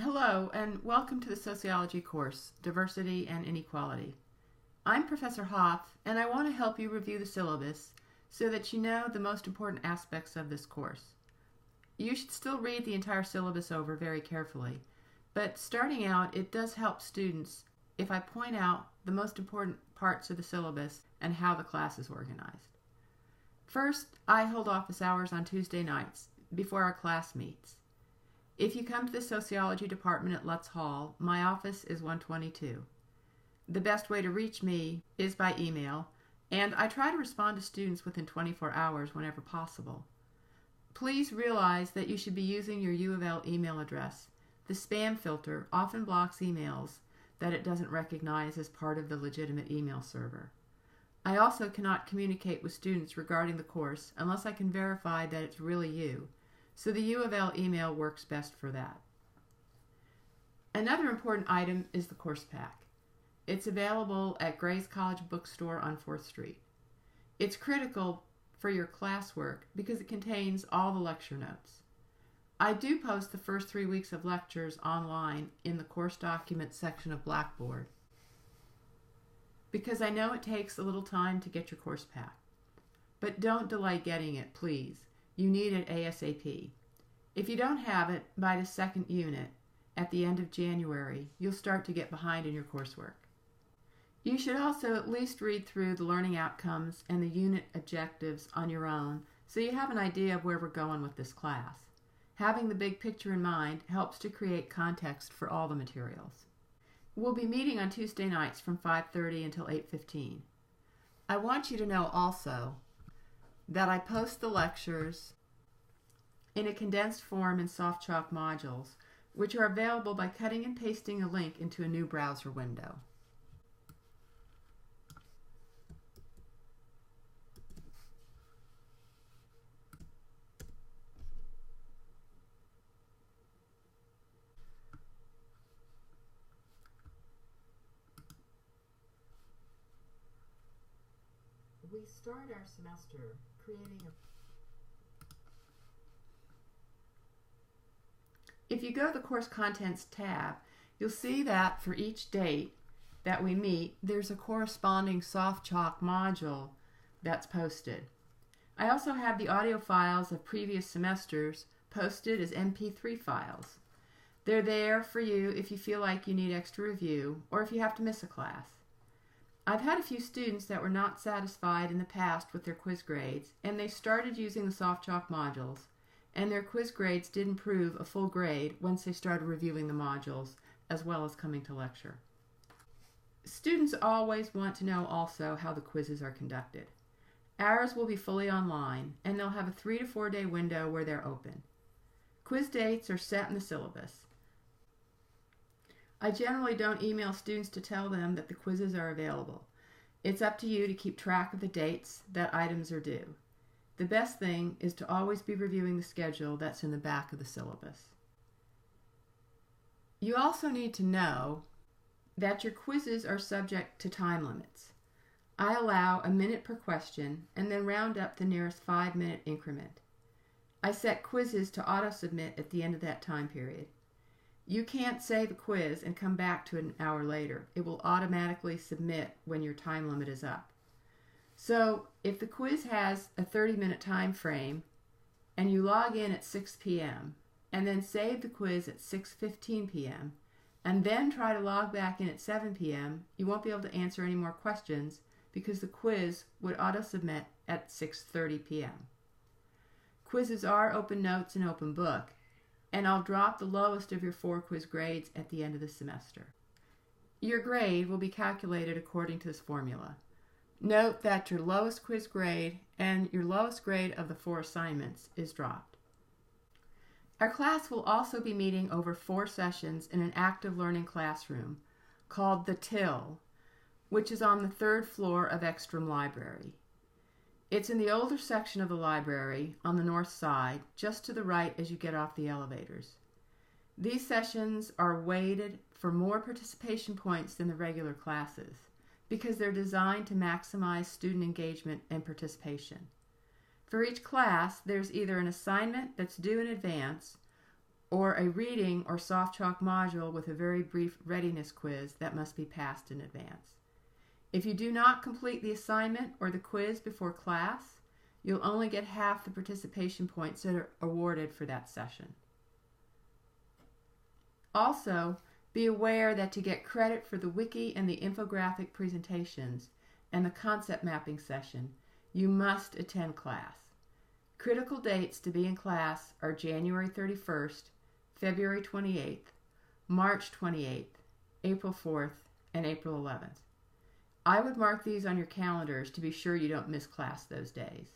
Hello, and welcome to the Sociology course, Diversity and Inequality. I'm Professor Hoff, and I want to help you review the syllabus so that you know the most important aspects of this course. You should still read the entire syllabus over very carefully, but starting out, it does help students if I point out the most important parts of the syllabus and how the class is organized. First, I hold office hours on Tuesday nights before our class meets. If you come to the Sociology department at Lutz Hall, my office is 122. The best way to reach me is by email, and I try to respond to students within 24 hours whenever possible. Please realize that you should be using your U of L email address. The spam filter often blocks emails that it doesn't recognize as part of the legitimate email server. I also cannot communicate with students regarding the course unless I can verify that it's really you. So the U of L email works best for that. Another important item is the course pack. It's available at Gray's College Bookstore on 4th Street. It's critical for your classwork because it contains all the lecture notes. I do post the first 3 weeks of lectures online in the course documents section of Blackboard because I know it takes a little time to get your course pack. But don't delay getting it, please. You need it ASAP. If you don't have it by the second unit at the end of January, you'll start to get behind in your coursework. You should also at least read through the learning outcomes and the unit objectives on your own so you have an idea of where we're going with this class. Having the big picture in mind helps to create context for all the materials. We'll be meeting on Tuesday nights from 5:30 until 8:15. I want you to know also that I post the lectures in a condensed form in SoftChalk modules, which are available by cutting and pasting a link into a new browser window. We start our semester creating a... If you go to the Course Contents tab, you'll see that for each date that we meet, there's a corresponding SoftChalk module that's posted. I also have the audio files of previous semesters posted as MP3 files. They're there for you if you feel like you need extra review or if you have to miss a class. I've had a few students that were not satisfied in the past with their quiz grades, and they started using the SoftChalk modules, and their quiz grades did improve a full grade once they started reviewing the modules as well as coming to lecture. Students always want to know also how the quizzes are conducted. Ours will be fully online, and they'll have a 3 to 4 day window where they're open. Quiz dates are set in the syllabus. I generally don't email students to tell them that the quizzes are available. It's up to you to keep track of the dates that items are due. The best thing is to always be reviewing the schedule that's in the back of the syllabus. You also need to know that your quizzes are subject to time limits. I allow a minute per question and then round up the nearest 5-minute increment. I set quizzes to auto-submit at the end of that time period. You can't save a quiz and come back to it an hour later. It will automatically submit when your time limit is up. So if the quiz has a 30-minute time frame and you log in at 6 p.m. and then save the quiz at 6:15 p.m. and then try to log back in at 7 p.m., you won't be able to answer any more questions because the quiz would auto-submit at 6:30 p.m. Quizzes are open notes and open book, and I'll drop the lowest of your 4 quiz grades at the end of the semester. Your grade will be calculated according to this formula. Note that your lowest quiz grade and your lowest grade of the 4 assignments is dropped. Our class will also be meeting over 4 sessions in an active learning classroom called the Till, which is on the 3rd floor of Ekstrom Library. It's in the older section of the library on the north side, just to the right as you get off the elevators. These sessions are weighted for more participation points than the regular classes because they're designed to maximize student engagement and participation. For each class, there's either an assignment that's due in advance or a reading or soft chalk module with a very brief readiness quiz that must be passed in advance. If you do not complete the assignment or the quiz before class, you'll only get half the participation points that are awarded for that session. Also, be aware that to get credit for the wiki and the infographic presentations and the concept mapping session, you must attend class. Critical dates to be in class are January 31st, February 28th, March 28th, April 4th, and April 11th. I would mark these on your calendars to be sure you don't miss class those days.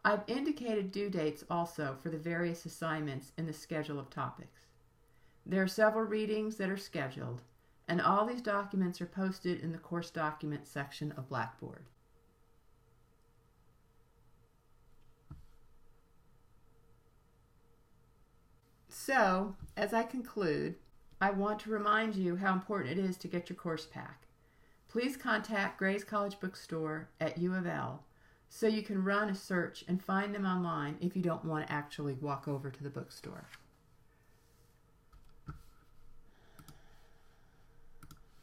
I've indicated due dates also for the various assignments in the schedule of topics. There are several readings that are scheduled, and all these documents are posted in the course documents section of Blackboard. So, as I conclude, I want to remind you how important it is to get your course pack. Please contact Gray's College Bookstore at U of L so you can run a search and find them online if you don't want to actually walk over to the bookstore.